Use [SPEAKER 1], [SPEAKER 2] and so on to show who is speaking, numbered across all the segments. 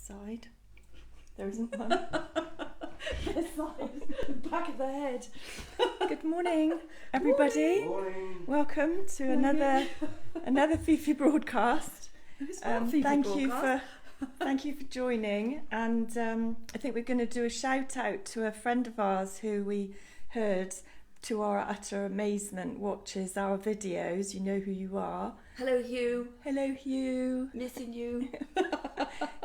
[SPEAKER 1] side. There isn't one. This side, the back of the head. Good morning, everybody.
[SPEAKER 2] Morning.
[SPEAKER 1] Welcome to another Fifi broadcast. Thank you for joining. And I think we're going to do a shout out to a friend of ours who we heard, to our utter amazement, watches our videos. You know who you are.
[SPEAKER 3] Hello, Hugh.
[SPEAKER 1] Hello, Hugh.
[SPEAKER 3] Missing you.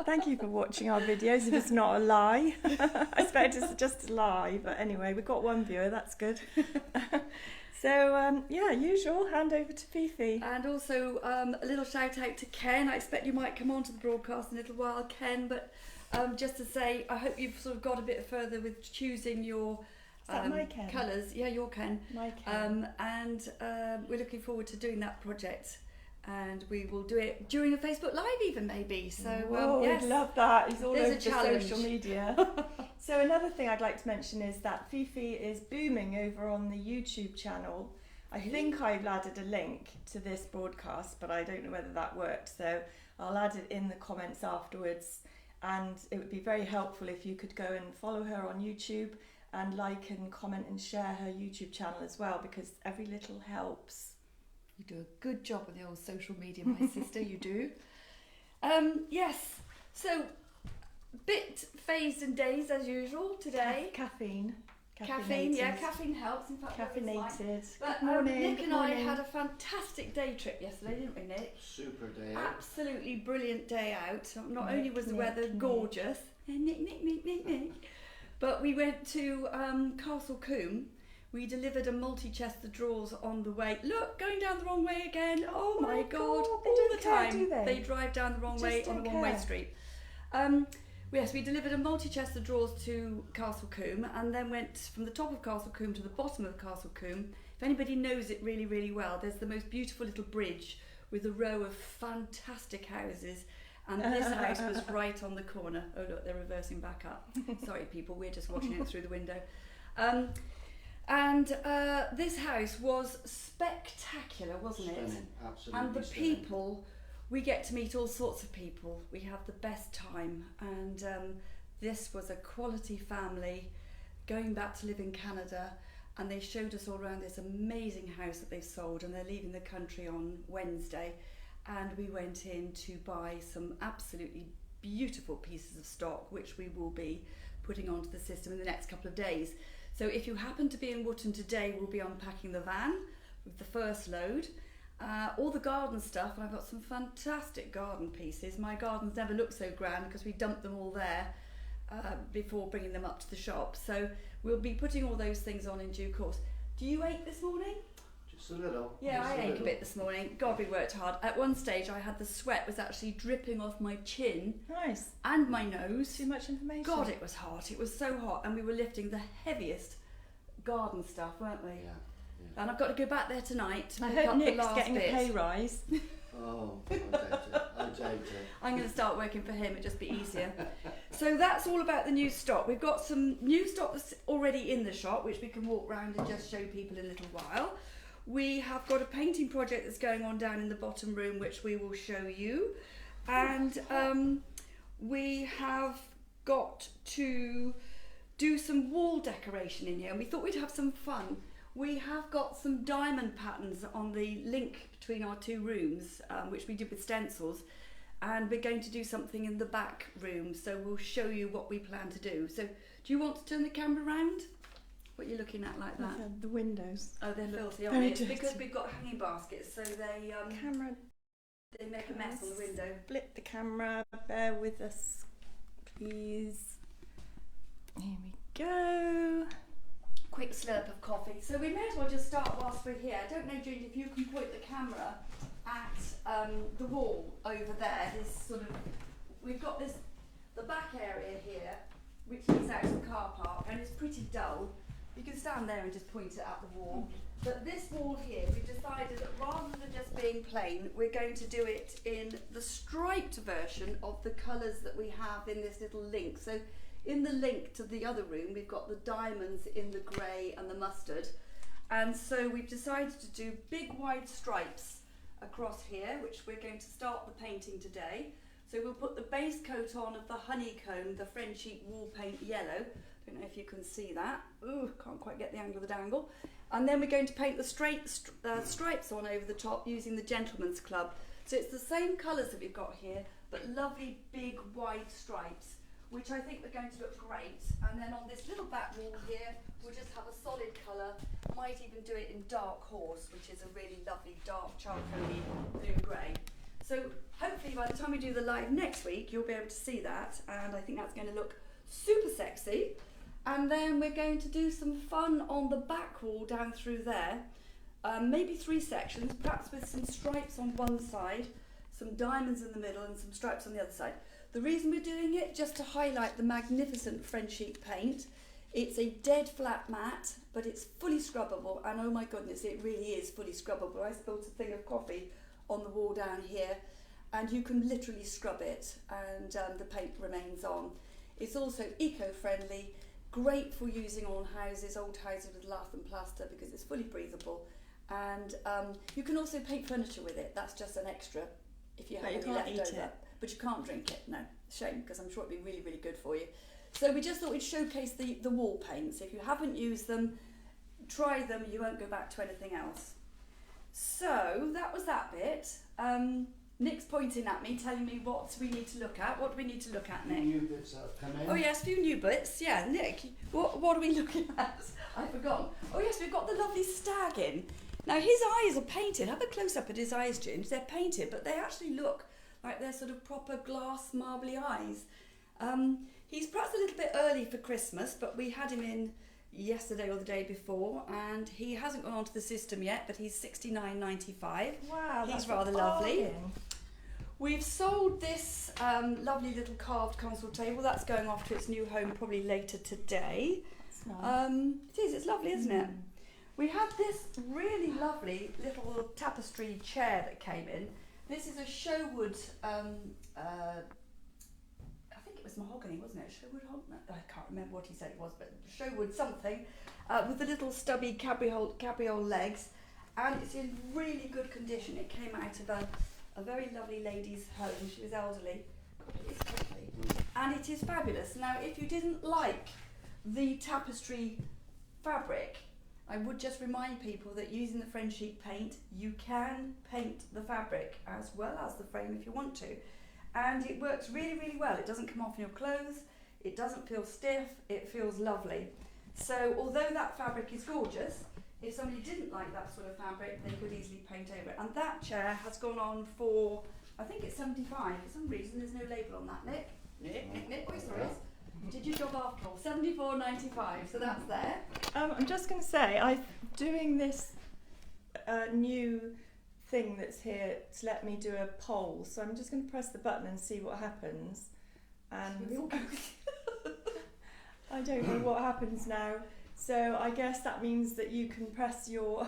[SPEAKER 1] Thank you for watching our videos. If it's not a lie, I expect it's just a lie. But anyway, we've got one viewer. That's good. So usual. Hand over to Fifi.
[SPEAKER 3] And also a little shout out to Ken. I expect you might come on to the broadcast in a little while, Ken. But just to say, I hope you've sort of got a bit further with choosing your
[SPEAKER 1] my Ken?
[SPEAKER 3] Colours. Yeah, your Ken.
[SPEAKER 1] My Ken.
[SPEAKER 3] And we're looking forward to doing that project. And we will do it during a Facebook Live even maybe. So yes.
[SPEAKER 1] I'd love that. He's all
[SPEAKER 3] There's
[SPEAKER 1] over
[SPEAKER 3] a challenge.
[SPEAKER 1] social media. So another thing I'd like to mention is that Fifi is booming over on the YouTube channel. I think I've added a link to this broadcast, but I don't know whether that worked. So I'll add it in the comments afterwards. And it would be very helpful if you could go and follow her on YouTube and like and comment and share her YouTube channel as well, because every little helps.
[SPEAKER 3] You do a good job with the old social media, my sister, you do. Yes, so bit phased and dazed as usual today.
[SPEAKER 1] Caffeine,
[SPEAKER 3] yeah, caffeine helps. In fact,
[SPEAKER 1] caffeinated.
[SPEAKER 3] But
[SPEAKER 1] Good morning.
[SPEAKER 3] Nick and I had a fantastic day trip yesterday, didn't we, Nick?
[SPEAKER 2] Super day out.
[SPEAKER 3] Absolutely brilliant day out. Not only was the weather gorgeous, Nick, but we went to Castle Combe. We delivered a multi-chest of drawers on the way. Look, going down the wrong way again. Oh my God, all the time. They drive down the wrong way on a one-way street. Yes, we delivered a multi-chest of drawers to Castle Combe and then went from the top of Castle Combe to the bottom of Castle Combe. If anybody knows it really, really well, there's the most beautiful little bridge with a row of fantastic houses. And this house was right on the corner. Oh look, they're reversing back up. Sorry people, we're just watching it through the window. And this house was spectacular, wasn't it?
[SPEAKER 2] Stunning, absolutely.
[SPEAKER 3] And the
[SPEAKER 2] stunning.
[SPEAKER 3] people, we get to meet all sorts of people. We have the best time. And this was a quality family going back to live in Canada. And they showed us all around this amazing house that they've sold. And they're leaving the country on Wednesday. And we went in to buy some absolutely beautiful pieces of stock, which we will be putting onto the system in the next couple of days. So if you happen to be in Wotton today, we'll be unpacking the van with the first load. All the garden stuff, and I've got some fantastic garden pieces. My gardens never look so grand because we dumped them all there before bringing them up to the shop. So we'll be putting all those things on in due course. Do you ache this morning?
[SPEAKER 2] Just a little.
[SPEAKER 3] Yeah,
[SPEAKER 2] just
[SPEAKER 3] I ache
[SPEAKER 2] little.
[SPEAKER 3] a bit this morning. God, we worked hard. At one stage, I had the sweat was actually dripping off my chin
[SPEAKER 1] Nice.
[SPEAKER 3] and my nose.
[SPEAKER 1] Too much information.
[SPEAKER 3] God, it was hot. It was so hot, and we were lifting the heaviest garden stuff, weren't we?
[SPEAKER 2] Yeah.
[SPEAKER 3] And I've got to go back there tonight to
[SPEAKER 1] I
[SPEAKER 3] pick
[SPEAKER 1] hope
[SPEAKER 3] up the
[SPEAKER 1] Nick's
[SPEAKER 3] last
[SPEAKER 1] getting
[SPEAKER 3] bit.
[SPEAKER 1] a pay rise.
[SPEAKER 2] Oh, I doubt it.
[SPEAKER 3] I'm going to start working for him. It'd just be easier. So that's all about the new stock. We've got some new stock that's already in the shop, which we can walk around and just show people in a little while. We have got a painting project that's going on down in the bottom room, which we will show you. And we have got to do some wall decoration in here, and we thought we'd have some fun. We have got some diamond patterns on the link between our two rooms, which we did with stencils, and we're going to do something in the back room, so we'll show you what we plan to do. So do you want to turn the camera around? What are you looking at like that?
[SPEAKER 1] The windows.
[SPEAKER 3] Oh, they're filthy,
[SPEAKER 1] very
[SPEAKER 3] aren't they?
[SPEAKER 1] dirty.
[SPEAKER 3] Because we've got hanging baskets, so they make a mess on the window.
[SPEAKER 1] Split the camera. Bear with us, please. Here we go.
[SPEAKER 3] Quick slurp of coffee. So we may as well just start whilst we're here. I don't know, Judy, if you can point the camera at the wall over there. This sort of, we've got this, the back area here, which leads out to the car park, and it's pretty dull. You can stand there and just point it at the wall. But this wall here, we've decided that rather than just being plain, we're going to do it in the striped version of the colours that we have in this little link. So in the link to the other room, we've got the diamonds in the grey and the mustard. And so we've decided to do big wide stripes across here, which we're going to start the painting today. So we'll put the base coat on of the honeycomb, the Frenchic wall paint yellow. Don't know if you can see that. Ooh, can't quite get the angle of the dangle. And then we're going to paint the stripes on over the top using the Gentleman's Club. So it's the same colours that we've got here, but lovely big wide stripes, which I think are going to look great. And then on this little back wall here, we'll just have a solid colour. Might even do it in dark horse, which is a really lovely dark charcoaly blue-grey. So hopefully by the time we do the live next week, you'll be able to see that, and I think that's going to look super sexy. And then we're going to do some fun on the back wall down through there. Maybe 3 sections, perhaps with some stripes on one side, some diamonds in the middle and some stripes on the other side. The reason we're doing it, just to highlight the magnificent Frenchic paint. It's a dead flat matte, but it's fully scrubbable, and oh my goodness, it really is fully scrubbable. I spilled a thing of coffee on the wall down here, and you can literally scrub it and the paint remains on. It's also eco-friendly, great for using on houses, old houses with lath and plaster, because it's fully breathable. And you can also paint furniture with it. That's just an extra if you have any left over. But you can't drink it, no. Shame, because I'm sure it'd be really, really good for you. So we just thought we'd showcase the wall paints. If you haven't used them, try them. You won't go back to anything else. So that was that bit. Nick's pointing at me, telling me what we need to look at. What do we need to look at, Nick?
[SPEAKER 2] New bits that have come in.
[SPEAKER 3] Oh yes, a few new bits. Yeah, Nick, what are we looking at? I've forgotten. Oh yes, we've got the lovely stag in. Now his eyes are painted. Have a close up at his eyes, James. They're painted, but they actually look like they're sort of proper glass, marbly eyes. He's perhaps a little bit early for Christmas, but we had him in yesterday or the day before, and he hasn't gone onto the system yet, but he's $69.95.
[SPEAKER 1] Wow,
[SPEAKER 3] he's rather lovely. We've sold this lovely little carved console table. That's going off to its new home probably later today.
[SPEAKER 1] That's nice.
[SPEAKER 3] It is, it's lovely, isn't it? We had this really lovely little tapestry chair that came in. This is a Sherwood, I think it was mahogany, wasn't it? Sherwood, I can't remember what he said it was, but Sherwood something, with the little stubby cabriole legs, and it's in really good condition. It came out of a very lovely lady's home. She was elderly. It's lovely. And it is fabulous. Now, if you didn't like the tapestry fabric, I would just remind people that using the Frenchic paint, you can paint the fabric as well as the frame if you want to. And it works really, really well. It doesn't come off in your clothes, it doesn't feel stiff, it feels lovely. So although that fabric is gorgeous, if somebody didn't like that sort of fabric, they could easily paint over it. And that chair has gone on for, I think it's 75. For some reason, there's no label on that, Nick. Nick, where's the rest? Did your job after all. $74.95, so that's there.
[SPEAKER 1] I'm just going to say, I'm doing this new thing that's here to let me do a poll. So I'm just going to press the button and see what happens. And I don't know what happens now. So I guess that means that you can press your,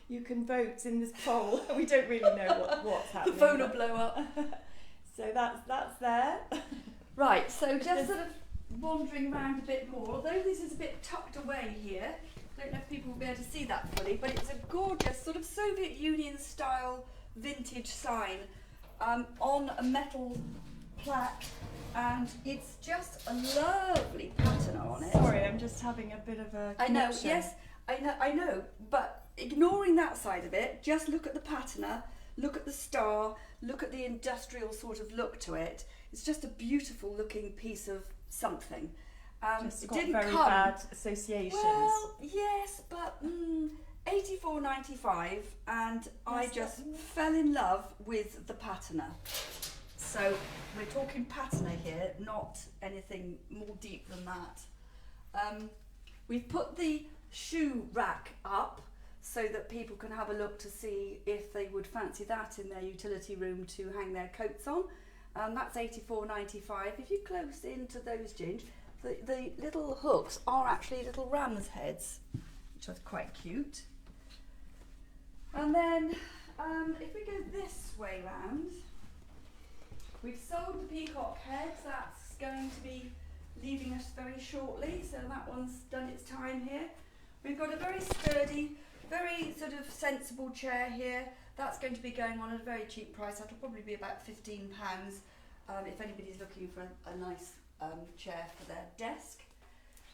[SPEAKER 1] you can vote in this poll. We don't really know what's happening.
[SPEAKER 3] The phone will blow up.
[SPEAKER 1] So that's there.
[SPEAKER 3] Right, so just sort of wandering around a bit more, although this is a bit tucked away here, I don't know if people will be able to see that fully, but it's a gorgeous sort of Soviet Union style vintage sign on a metal plaque, and it's just a lovely pattern on it.
[SPEAKER 1] Sorry, I'm just having a bit of a connection.
[SPEAKER 3] I know, yes, I know, but ignoring that side of it, just look at the patina, look at the star, look at the industrial sort of look to it. It's just a beautiful looking piece of something.
[SPEAKER 1] Just
[SPEAKER 3] it
[SPEAKER 1] got
[SPEAKER 3] didn't
[SPEAKER 1] very
[SPEAKER 3] come.
[SPEAKER 1] bad associations.
[SPEAKER 3] Well, yes, but $84.95, and yes, I just fell in love with the patina. So we're talking patina here, not anything more deep than that. We've put the shoe rack up so that people can have a look to see if they would fancy that in their utility room to hang their coats on. That's $84.95. If you close into those, Ginge, the little hooks are actually little ram's heads, which are quite cute. And then if we go this way round, we've sold the peacock heads. That's going to be leaving us very shortly, so that one's done its time here. We've got a very sturdy, very sort of sensible chair here. That's going to be going on at a very cheap price. That'll probably be about £15. if anybody's looking for a nice chair for their desk.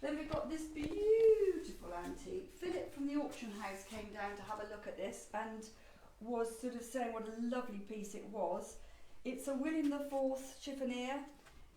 [SPEAKER 3] Then we've got this beautiful antique. Philip from the auction house came down to have a look at this and was sort of saying what a lovely piece it was. It's a William IV chiffonier.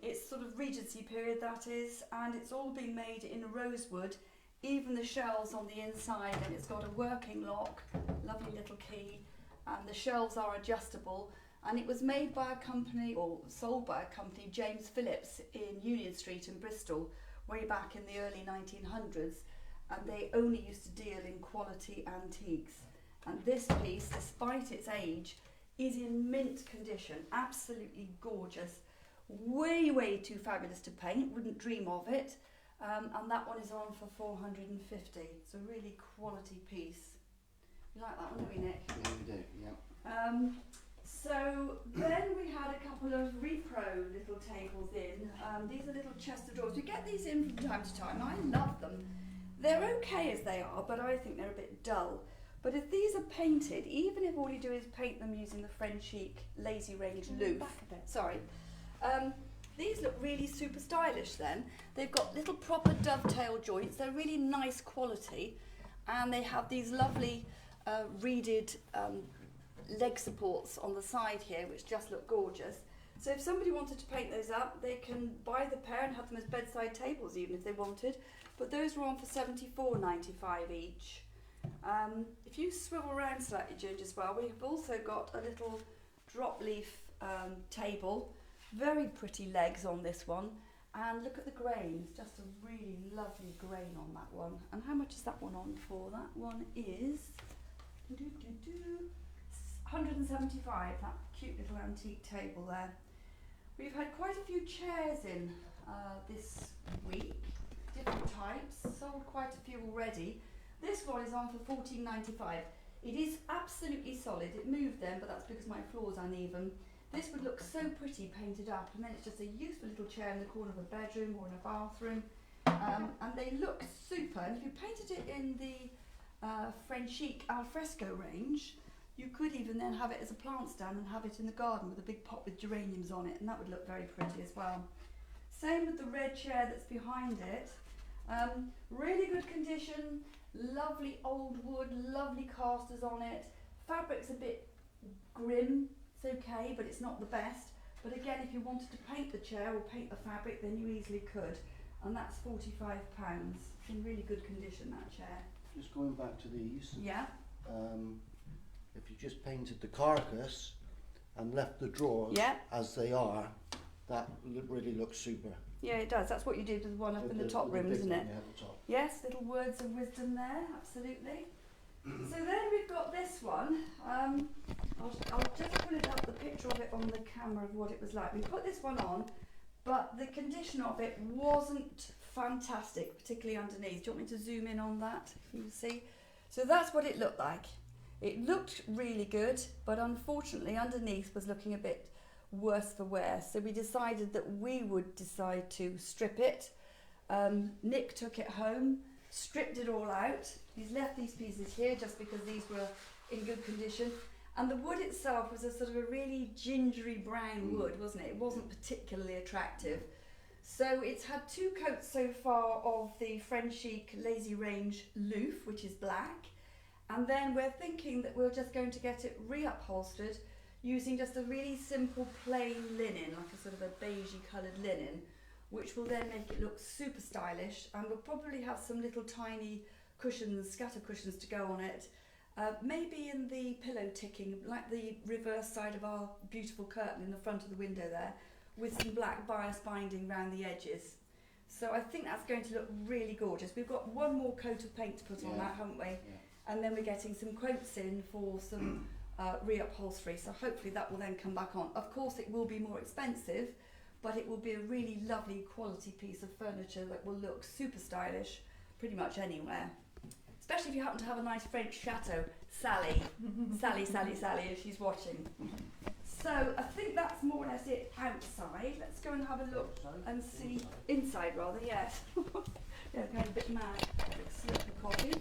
[SPEAKER 3] It's sort of Regency period, that is, and it's all been made in rosewood, even the shelves on the inside, and it's got a working lock, lovely little key, and the shelves are adjustable. And it was made by a company, or sold by a company, James Phillips, in Union Street in Bristol, way back in the early 1900s, and they only used to deal in quality antiques. And this piece, despite its age, is in mint condition, absolutely gorgeous, way too fabulous to paint, wouldn't dream of it, and that one is on for 450. It's a really quality piece. You like that one, don't we, Nick?
[SPEAKER 2] Yeah, we do, yeah.
[SPEAKER 3] So then we had a couple of repro little tables in. These are little chest of drawers. We get these in from time to time. I love them. They're okay as they are, but I think they're a bit dull. But if these are painted, even if all you do is paint them using the Frenchic Lazy Range Loop, these look really super stylish then. They've got little proper dovetail joints. They're really nice quality, and they have these lovely reeded leg supports on the side here, which just look gorgeous. So if somebody wanted to paint those up, they can buy the pair and have them as bedside tables even if they wanted. But those were on for $74.95 each. If you swivel around slightly, Ginger, as well, we've also got a little drop leaf table. Very pretty legs on this one. And look at the grains, just a really lovely grain on that one. And how much is that one on for? That one is 175, that cute little antique table there. We've had quite a few chairs in this week, different types, sold quite a few already. This one is on for $14.95. It is absolutely solid. It moved then, but that's because my floor's uneven. This would look so pretty painted up, and then it's just a useful little chair in the corner of a bedroom or in a bathroom. And they look super. And if you painted it in the Frenchic alfresco range, you could even then have it as a plant stand and have it in the garden with a big pot with geraniums on it, and that would look very pretty as well. Same with the red chair that's behind it. Really good condition, lovely old wood, lovely casters on it. Fabric's a bit grim, it's okay, but it's not the best. But again, if you wanted to paint the chair or paint the fabric, then you easily could. And that's £45. It's in really good condition, that chair.
[SPEAKER 2] Just going back to these.
[SPEAKER 3] Yeah.
[SPEAKER 2] If you just painted the carcass and left the drawers as they are, that really looks super.
[SPEAKER 3] Yeah, it does. That's what you did with the one up in the top room, isn't it?
[SPEAKER 2] Yeah, the top.
[SPEAKER 3] Yes, little words of wisdom there, absolutely. So then we've got this one. I'll just pull it up, the picture of it on the camera of what it was like. We put this one on, but the condition of it wasn't fantastic, particularly underneath. Do you want me to zoom in on that? You can see. So that's what it looked like. It looked really good, but unfortunately underneath was looking a bit worse for wear. So we decided that we would decide to strip it. Nick took it home, stripped it all out. He's left these pieces here just because these were in good condition. And the wood itself was a sort of a really gingery brown wood, wasn't it? It wasn't particularly attractive. So it's had 2 coats so far of the Frenchic Lazy Range Louf, which is black. And then we're thinking that we're just going to get it reupholstered using just a really simple plain linen, like a sort of a beigey coloured linen, which will then make it look super stylish. And we'll probably have some little tiny cushions, scatter cushions to go on it. Maybe in the pillow ticking, like the reverse side of our beautiful curtain in the front of the window there, with some black bias binding around the edges. So I think that's going to look really gorgeous. We've got one more coat of paint to put on that, haven't we? Yeah. And then we're getting some quotes in for some reupholstery, so hopefully that will then come back on. Of course it will be more expensive, but it will be a really lovely quality piece of furniture that will look super stylish pretty much anywhere. Especially if you happen to have a nice French chateau. Sally, if she's watching. So I think that's more or less it outside. Let's go and have a look and see, inside rather, yes. Yeah, going a bit mad. Quick slip of coffee.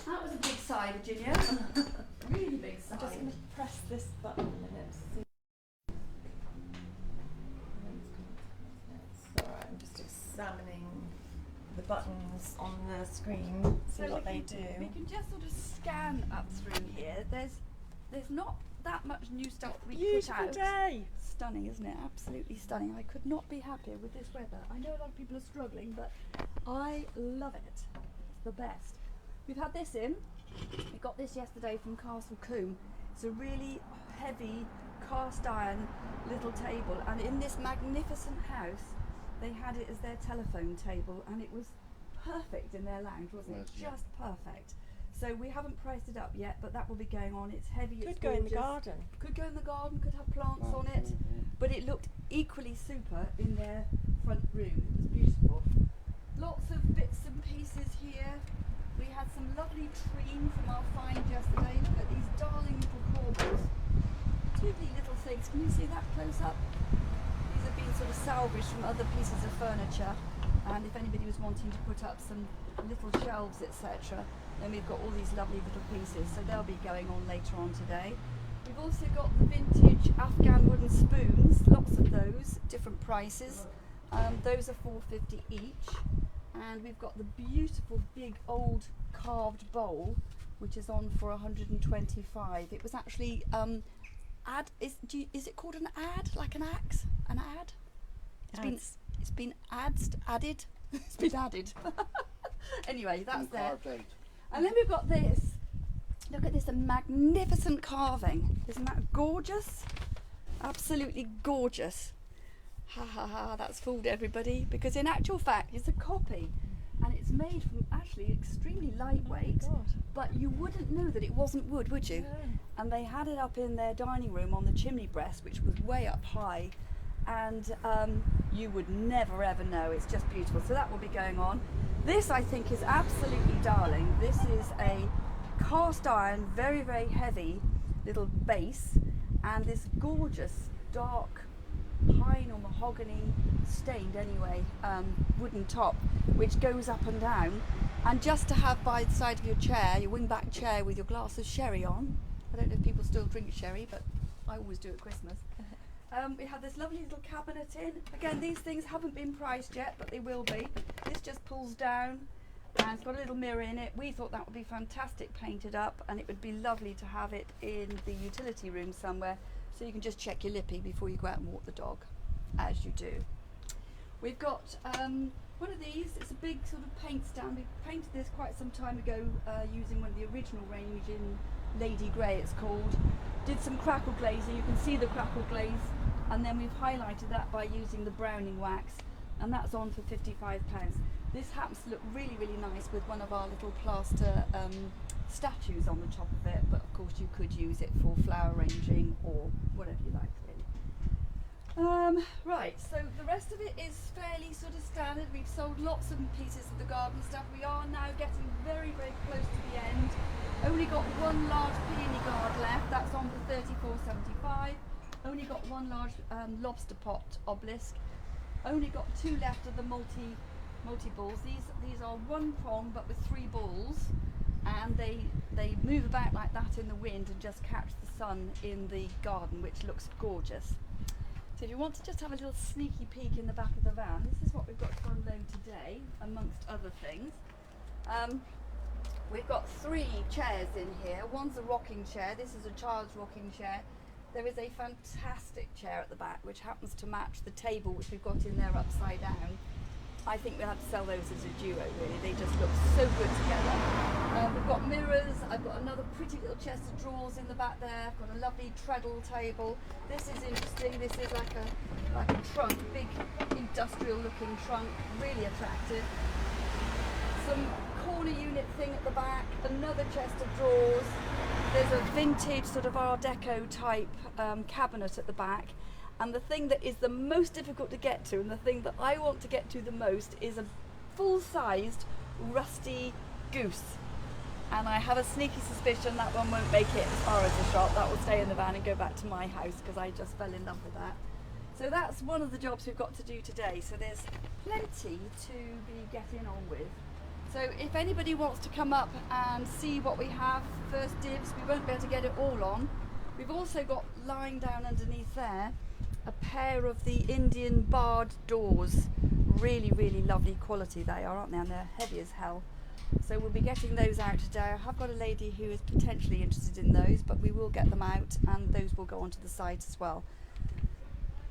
[SPEAKER 3] That was a big sigh, Virginia. Really big sigh.
[SPEAKER 1] press this button a minute. Sorry, I'm just examining the buttons on the screen, see what they do.
[SPEAKER 3] We can just sort of scan up through here. There's not that much new stuff we put out.
[SPEAKER 1] Beautiful day.
[SPEAKER 3] Stunning, isn't it? Absolutely stunning. I could not be happier with this weather. I know a lot of people are struggling, but I love it. It's the best. We've had this in. We got this yesterday from Cotswolds. It's a really heavy cast iron little table, and in this magnificent house they had it as their telephone table, and it was perfect in their lounge, wasn't it? Just perfect. So we haven't priced it up yet, but that will be going on. It's heavy, it's gorgeous.
[SPEAKER 1] Could go in the garden.
[SPEAKER 3] Could go in the garden, could have plants on it, but it looked equally super in their front room. It was beautiful. Lots of bits and pieces here. We had some lovely treen from our find yesterday. Look at these darling little corbels. Two wee little things. Can you see that close up? These have been sort of salvaged from other pieces of furniture, and if anybody was wanting to put up some little shelves, etc., then we've got all these lovely little pieces, so they'll be going on later on today. We've also got the vintage Afghan wooden spoons, lots of those, different prices. Those are $4.50 each, and we've got the beautiful big old carved bowl, which is on for $125. It was actually is it called an ad, like an axe? An ad? It's been added. It's been added. Anyway, that's there. And then we've got this. Look at this, a magnificent carving. Isn't that gorgeous? Absolutely gorgeous. Ha ha ha, that's fooled everybody, because in actual fact it's a copy, and it's made from actually extremely lightweight, but you wouldn't know that it wasn't wood, would you?
[SPEAKER 1] No.
[SPEAKER 3] And they had it up in their dining room on the chimney breast, which was way up high, and you would never ever know. It's just beautiful. So that will be going on. This, I think, is absolutely darling. This is a cast iron, very, very heavy little base, and this gorgeous dark pine or mahogany stained anyway wooden top, which goes up and down, and just to have by the side of your chair, your wing back chair with your glass of sherry on. I don't know if people still drink sherry, but I always do at Christmas. We have this lovely little cabinet in. Again, these things haven't been priced yet, but they will be. This just pulls down and it's got a little mirror in it. We thought that would be fantastic painted up, and it would be lovely to have it in the utility room somewhere, so you can just check your lippy before you go out and walk the dog, as you do. We've got one of these. It's a big sort of paint stand. We painted this quite some time ago using one of the original range in Lady Grey, it's called. Did some crackle glazing. You can see the crackle glaze, and then we've highlighted that by using the browning wax, and that's on for £55. This happens to look really, really nice with one of our little plaster statues on the top of it, but of course you could use it for flower arranging or whatever you like, really. Right, so the rest of it is fairly sort of standard. We've sold lots of pieces of the garden stuff. We are now getting very, very close to the end. Only got one large peony gourd left, that's on for £34.75. Only got one large lobster pot obelisk. Only got two left of the multi balls. These are one prong but with three balls, and they move about like that in the wind and just catch the sun in the garden, which looks gorgeous. So if you want to just have a little sneaky peek in the back of the van, this is what we've got to unload today, amongst other things. We've got three chairs in here. One's a rocking chair. This is a child's rocking chair. There is a fantastic chair at the back which happens to match the table which we've got in there upside down. I think we'll have to sell those as a duo, really. They just look so good together. We've got mirrors. I've got another pretty little chest of drawers in the back there. I've got a lovely treadle table. This is interesting. This is like a trunk, big industrial looking trunk, really attractive. Some corner unit thing at the back, another chest of drawers. There's a vintage sort of Art Deco type cabinet at the back. And the thing that is the most difficult to get to, and the thing that I want to get to the most, is a full-sized rusty goose. And I have a sneaky suspicion that one won't make it as far as the shop. That will stay in the van and go back to my house, because I just fell in love with that. So that's one of the jobs we've got to do today. So there's plenty to be getting on with. So if anybody wants to come up and see what we have, first dibs, we won't be able to get it all on, We've also got lying down underneath there a pair of the Indian barred doors. Really, really lovely quality they are, aren't they? And they're heavy as hell. So we'll be getting those out today. I have got a lady who is potentially interested in those, but we will get them out and those will go onto the site as well.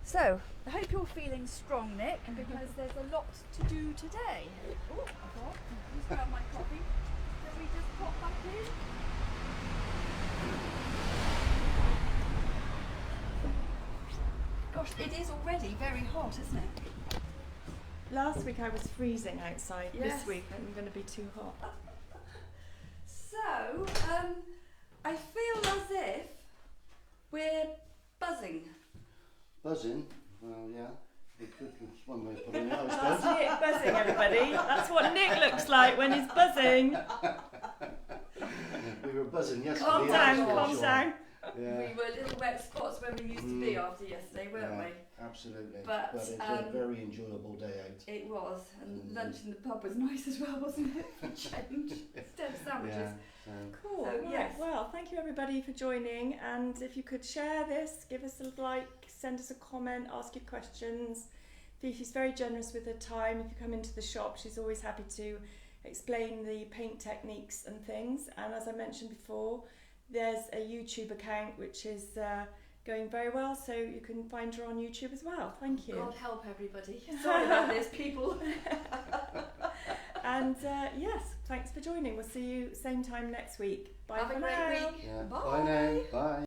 [SPEAKER 3] So, I hope you're feeling strong, Nick, because there's a lot to do today. Oh, I thought, just grab my coffee. Shall we just pop back in? Gosh, it is already very hot, isn't it?
[SPEAKER 1] Last week I was freezing outside.
[SPEAKER 3] Yes.
[SPEAKER 1] This week I'm going to be too hot.
[SPEAKER 3] So, I feel as if we're buzzing.
[SPEAKER 2] Buzzing? Well, yeah. It's one way of putting it, I
[SPEAKER 1] That's
[SPEAKER 2] suppose.
[SPEAKER 1] Nick buzzing, everybody. That's what Nick looks like when he's buzzing.
[SPEAKER 2] We were buzzing yesterday.
[SPEAKER 1] Calm
[SPEAKER 2] that's
[SPEAKER 1] down,
[SPEAKER 2] for
[SPEAKER 1] calm
[SPEAKER 2] sure.
[SPEAKER 1] down.
[SPEAKER 2] Yeah.
[SPEAKER 3] We were little wet spots where we used to be after yesterday, weren't
[SPEAKER 2] Yeah,
[SPEAKER 3] we?
[SPEAKER 2] absolutely.
[SPEAKER 3] But,
[SPEAKER 2] it's a very enjoyable day out.
[SPEAKER 3] It was, and lunch in the pub was nice as well, wasn't it? For change, instead of sandwiches.
[SPEAKER 2] Yeah,
[SPEAKER 1] Cool.
[SPEAKER 3] So,
[SPEAKER 1] Right.
[SPEAKER 3] yes.
[SPEAKER 1] Well, thank you everybody for joining, and if you could share this, give us a like, send us a comment, ask your questions. Fifi's very generous with her time. If you come into the shop, she's always happy to explain the paint techniques and things. And as I mentioned before, there's a YouTube account which is going very well, so you can find her on YouTube as well. Thank you.
[SPEAKER 3] God help everybody. Sorry about this, people.
[SPEAKER 1] And yes, thanks for joining. We'll see you same time next week. Bye
[SPEAKER 3] Have
[SPEAKER 1] for
[SPEAKER 3] a great
[SPEAKER 1] now.
[SPEAKER 3] week.
[SPEAKER 2] Yeah.
[SPEAKER 3] Bye.
[SPEAKER 2] Bye now. Bye.